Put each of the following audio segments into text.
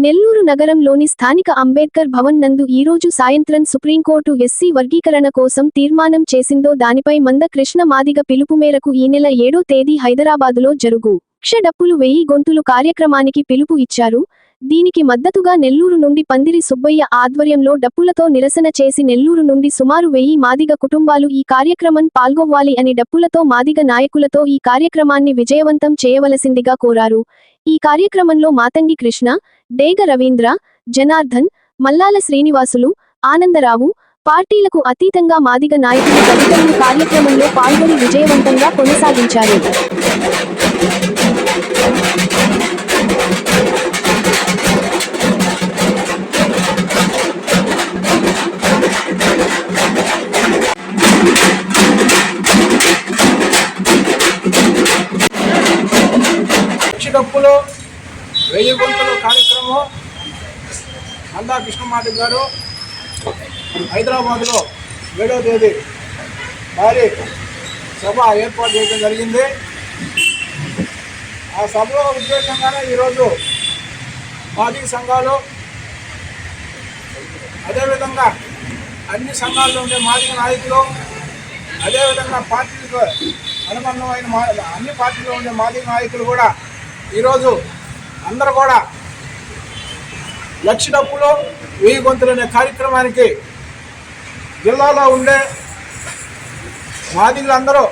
నెల్లూరు నగరంలోని స్థానిక అంబేద్కర్ భవన్ నందు ఈరోజు సాయంత్రం సుప్రీంకోర్టు ఎస్సీ వర్గీకరణ కోసం తీర్మానం చేసిందో దానిపై మంద కృష్ణ మాదిగ పిలుపు మేరకు ఈ నెల 7వ తేదీ హైదరాబాదులో జరుగు డప్పులు 1000 గొంతులు కార్యక్రమానికి పిలుపు ఇచ్చారు. దీనికి మద్దతుగా నెల్లూరు నుండి పందిరి సుబ్బయ్య ఆధ్వర్యంలో డప్పులతో నిరసన చేసి నెల్లూరు నుండి సుమారు 1000 మాదిగ కుటుంబాలు ఈ కార్యక్రమం పాల్గొవ్వాలి అని డప్పులతో మాదిగ నాయకులతో ఈ కార్యక్రమాన్ని విజయవంతం చేయవలసిందిగా కోరారు. ఈ కార్యక్రమంలో మాతంగి కృష్ణ, డేగ రవీంద్ర, జనార్దన్, మల్లాల శ్రీనివాసులు, ఆనందరావు, పార్టీలకు అతీతంగా మాదిగ నాయకులు తదితరులు కార్యక్రమంలో పాల్గొని విజయవంతంగా కొనసాగించారు. డప్పులు 1000 గొంతులు కార్యక్రమం మందా కృష్ణమాదిగ గారు హైదరాబాద్లో 7వ తేదీ భారీ సభ ఏర్పాటు చేయడం జరిగింది. ఆ సభలో ఉద్దేశంగానే ఈరోజు మాదిగ సంఘాలు, అదేవిధంగా అన్ని సంఘాల్లో ఉండే మాదిగ నాయకులు, అదేవిధంగా పార్టీలకు అనుబంధమైన అన్ని పార్టీలో ఉండే మాదిగ నాయకులు కూడా ఈరోజు అందరూ కూడా 1,00,000 డప్పులు 1000 గొంతులు అనే కార్యక్రమానికి జిల్లాలో ఉండే మాదిగలందరూ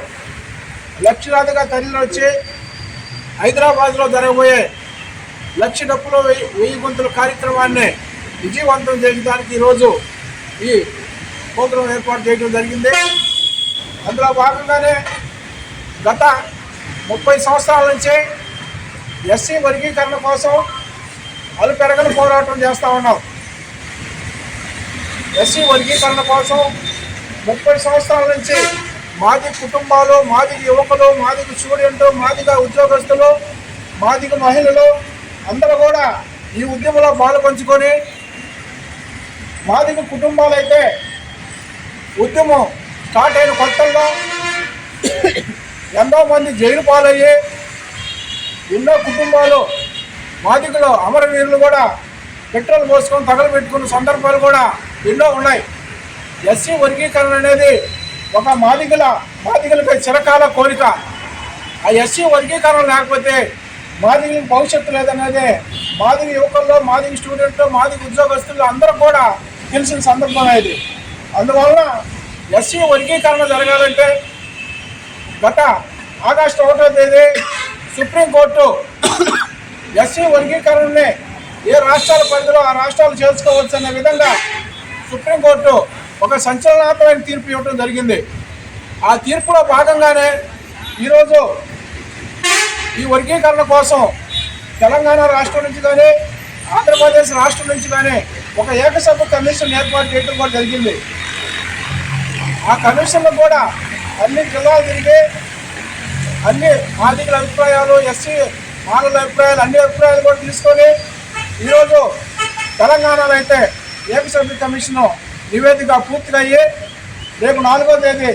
లక్షలాదిగా తరలి వచ్చి హైదరాబాద్లో జరగబోయే 1,00,000 డప్పులు 1000 గొంతుల కార్యక్రమాన్ని విజయవంతం చేయడానికి ఈరోజు ఈ ప్రోగ్రాం ఏర్పాటు చేయడం జరిగింది. అందులో భాగంగానే గత 30 సంవత్సరాల నుంచి ఎస్సీ వర్గీకరణ కోసం అలుపెరగని పోరాటం చేస్తూ ఉన్నాం. ఎస్సీ వర్గీకరణ కోసం 30 సంవత్సరాల నుంచి మాదిగ కుటుంబాలు, మాదిగ యువకులు, మాదిగ స్టూడెంట్లు, మాదిగ ఉద్యోగస్తులు, మాదిగ మహిళలు అందరూ కూడా ఈ ఉద్యమంలో పాల్పంచుకొని మాదిగ కుటుంబాలైతే ఉద్యమం స్టార్ట్ అయిన కొత్తల్లో ఎంతో మంది జైలు పాలయ్యి ఎన్నో కుటుంబాలు మాదిగలు అమరవీరులు కూడా పెట్రోల్ పోసుకొని తగలబెట్టుకున్న సందర్భాలు కూడా ఎన్నో ఉన్నాయి. ఎస్సీ వర్గీకరణ అనేది ఒక మాదిగలపై చిరకాల కోరిక. ఆ ఎస్సీ వర్గీకరణ లేకపోతే మాదిగలకు భవిష్యత్తు లేదనేది మాదిగ యువకుల్లో, మాదిగ స్టూడెంట్లు, మాదిగ ఉద్యోగస్తులు అందరూ కూడా తెలిసిన సందర్భం ఇది. అందువలన ఎస్సీ వర్గీకరణ జరగాలంటే గత ఆగస్టు 1వ తేదీ సుప్రీంకోర్టు ఎస్సీ వర్గీకరణని ఏ రాష్ట్రాల పరిధిలో ఆ రాష్ట్రాలు చేసుకోవచ్చు అనే విధంగా సుప్రీంకోర్టు ఒక సంచలనాత్మకమైన తీర్పు ఇవ్వడం జరిగింది. ఆ తీర్పులో భాగంగానే ఈరోజు ఈ వర్గీకరణ కోసం తెలంగాణ రాష్ట్రం నుంచి కానీ, ఆంధ్రప్రదేశ్ రాష్ట్రం నుంచి కానీ ఒక ఏకసభ్య కమిషన్ ఏర్పాటు చేయడం కూడా జరిగింది. ఆ కమిషన్లో కూడా అన్ని జిల్లాలు తిరిగి అన్ని మాదిగల అభిప్రాయాలు, ఎస్సీ మాదిగల అభిప్రాయాలు, అన్ని అభిప్రాయాలు కూడా తీసుకొని ఈరోజు తెలంగాణలో అయితే ఏకసభ్య కమిషను నివేదిక పూర్తిగా అయ్యి రేపు 4వ తేదీ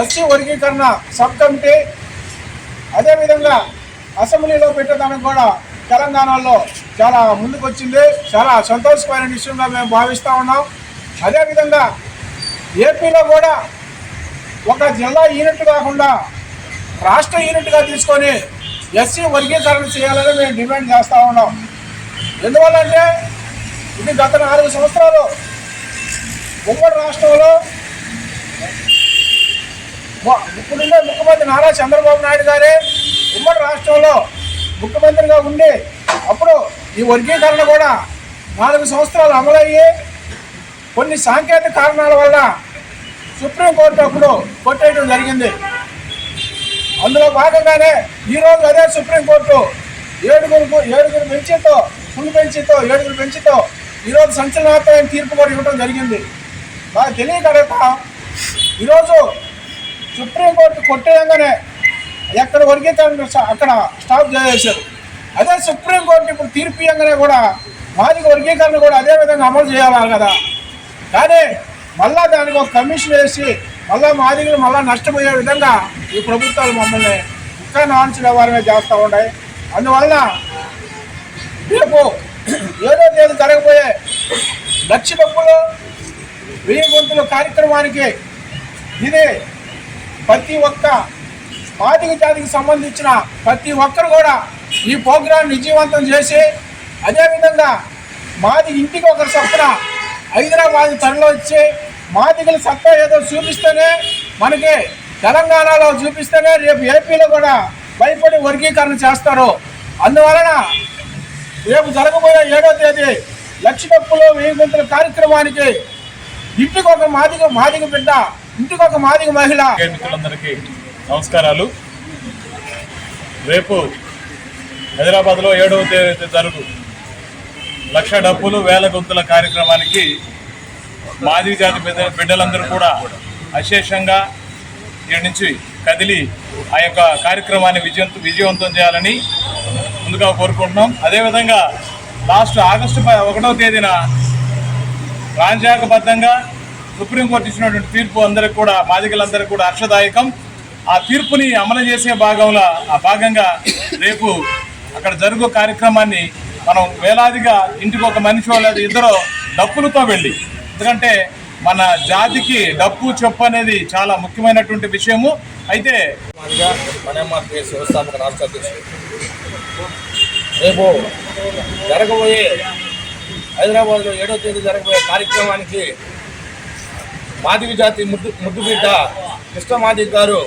ఎస్సీ వర్గీకరణ సబ్ కమిటీ అదేవిధంగా అసెంబ్లీలో పెట్టడానికి కూడా తెలంగాణలో చాలా ముందుకు వచ్చింది. చాలా సంతోషమైన విషయంగా మేము భావిస్తూ ఉన్నాం. అదేవిధంగా ఏపీలో కూడా ఒక జిల్లా యూనిట్ కాకుండా రాష్ట్ర యూనిట్గా తీసుకొని ఎస్సీ వర్గీకరణ చేయాలని మేము డిమాండ్ చేస్తూ ఉన్నాం. ఎందువల్లంటే ఇది గత 4 సంవత్సరాలు ఉమ్మడి రాష్ట్రంలో ఇప్పుడున్న ముఖ్యమంత్రి నారా చంద్రబాబు నాయుడు గారే ఉమ్మడి రాష్ట్రంలో ముఖ్యమంత్రిగా ఉండి అప్పుడు ఈ వర్గీకరణ కూడా 4 సంవత్సరాలు అమలయ్యి కొన్ని సాంకేతిక కారణాల వల్ల సుప్రీంకోర్టు అప్పుడు కొట్టేయడం జరిగింది. అందులో భాగంగానే ఈరోజు అదే సుప్రీంకోర్టు 7 బెంచ్తో ఫుల్ బెంచ్తో 7 బెంచ్తో ఈరోజు సంచలనాత్మకమైన తీర్పు కూడా ఇవ్వడం జరిగింది. బాగా తెలియకడక ఈరోజు సుప్రీంకోర్టు కొట్టేయంగానే ఎక్కడ వర్గీకరణ అక్కడ స్టాప్ చేసేశారు. అదే సుప్రీంకోర్టు ఇప్పుడు తీర్పు ఇవ్వగానే కూడా మాదిగ వర్గీకరణ కూడా అదే విధంగా అమలు చేయాలి కదా. కానీ మళ్ళా దానికి ఒక కమిషన్ వేసి మళ్ళీ మాదిగలు మళ్ళీ నష్టపోయే విధంగా ఈ ప్రభుత్వాలు మమ్మల్ని ఇంకా నాన్స్ వ్యవహారమే చేస్తూ ఉన్నాయి. అందువల్ల రేపు 7వ తేదీ జరగబోయే లక్ష డబ్బులు 1000 గొంతుల కార్యక్రమానికి ఇది ప్రతి ఒక్క మాదిగ జాతికి సంబంధించిన ప్రతి ఒక్కరు కూడా ఈ ప్రోగ్రాం విజయవంతం చేసి, అదేవిధంగా మాది ఇంటికి ఒకరు చొప్పున హైదరాబాద్ తరలి వచ్చి మాదిగల సత్తా ఏదో చూపిస్తేనే, మనకి తెలంగాణలో చూపిస్తేనే రేపు ఏపీలో కూడా భయపడి వర్గీకరణ చేస్తారు. అందువలన రేపు జరగబోయే 7వ తేదీ లక్ష డబ్బులు 1000 గొంతుల కార్యక్రమానికి ఇంటికి ఒక మాదిగ బిడ్డ, ఇంటికి ఒక మాదిగ మహిళ. మిత్రులందరికీ నమస్కారాలు. రేపు హైదరాబాద్లో 7వ తేదీ జరుగు లక్ష డబ్బులు 1000 గొంతుల కార్యక్రమానికి మాదిగ జాతి బిడ్డలందరూ కూడా అశేషంగా ఇక్కడి నుంచి కదిలి ఆ యొక్క కార్యక్రమాన్ని విజయవంతం చేయాలని ముందుగా కోరుకుంటున్నాం. అదేవిధంగా లాస్ట్ ఆగస్టు 1వ తేదీన రాజ్యాంగబద్ధంగా సుప్రీంకోర్టు ఇచ్చినటువంటి తీర్పు అందరికి కూడా మాదిగలందరికీ కూడా హర్షదాయకం. ఆ తీర్పుని అమలు చేసే భాగంగా రేపు అక్కడ జరుగు కార్యక్రమాన్ని మనం వేలాదిగా ఇంటికి ఒక మనిషి లేదా ఇద్దరు డప్పులతో వెళ్ళి, ఎందుకంటే మన జాతికి డప్పు చెప్పు అనేది చాలా ముఖ్యమైనటువంటి విషయము. అయితే వ్యవస్థాపక రాష్ట్ర అధ్యక్షుడు రేపు జరగబోయే హైదరాబాద్లో 7వ తేదీ జరగబోయే కార్యక్రమానికి మాదిగ జాతి ముద్దుబిడ్డ కృష్ణ మాదిగ గారు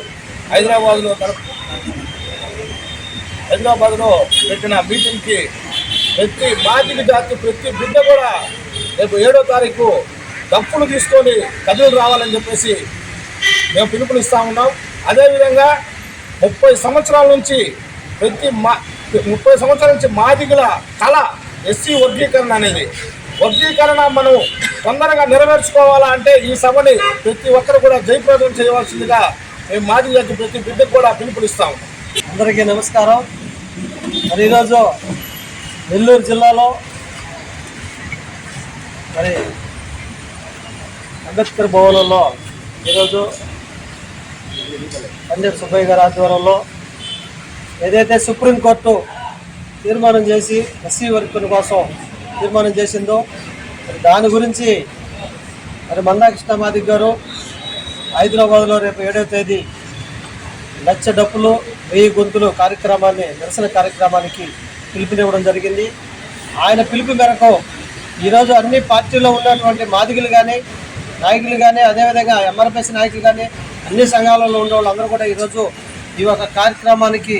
హైదరాబాద్లో పెట్టిన మీటింగ్కి ప్రతి మాదిగ జాతి ప్రతి బిడ్డ కూడా రేపు 7వ తారీఖు డప్పులు తీసుకొని కదులు రావాలని చెప్పేసి మేము పిలుపునిస్తూ ఉన్నాం. అదేవిధంగా 30 సంవత్సరాల నుంచి మాదిగల కళ ఎస్సీ వర్గీకరణ అనేది మనం తొందరగా నెరవేర్చుకోవాలా అంటే ఈ సభని ప్రతి ఒక్కరు కూడా జయప్రదం చేయవలసిందిగా మేము మాదిగ జాతి ప్రతి బిడ్డకు కూడా పిలుపునిస్తాం. అందరికీ నమస్కారం. మరి ఈరోజు నెల్లూరు జిల్లాలో మరి అంబేద్కర్ భవనంలో ఈరోజు పండిట్ సుబ్బయ్య గారి ఆధ్వర్యంలో ఏదైతే సుప్రీంకోర్టు తీర్మానం చేసి ఎస్సీ వర్గీకరణ కోసం తీర్మానం చేసిందో మరి దాని గురించి మరి మందా కృష్ణ మాదిగ గారు హైదరాబాద్లో రేపు 7వ తేదీ లక్ష డప్పులు 1000 గొంతులు కార్యక్రమాన్ని, నిరసన కార్యక్రమానికి పిలుపునివ్వడం జరిగింది. ఆయన పిలుపు మేరకు ఈరోజు అన్ని పార్టీల్లో ఉన్నటువంటి మాదిగలు కానీ, నాయకులు కానీ, అదేవిధంగా ఎంఆర్పిఎస్ నాయకులు కానీ, అన్ని సంఘాలలో ఉన్న వాళ్ళందరూ కూడా ఈరోజు ఈ యొక్క కార్యక్రమానికి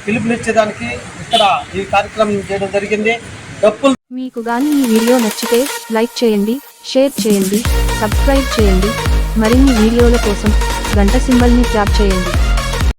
పిలుపునిచ్చేదానికి ఇక్కడ ఈ కార్యక్రమం చేయడం జరిగింది. డప్పులు మీకు గాని ఈ వీడియో నచ్చితే లైక్ చేయండి, షేర్ చేయండి, సబ్స్క్రైబ్ చేయండి. మరిన్ని వీడియోల కోసం గంట సింబల్ని ట్యాప్ చేయండి.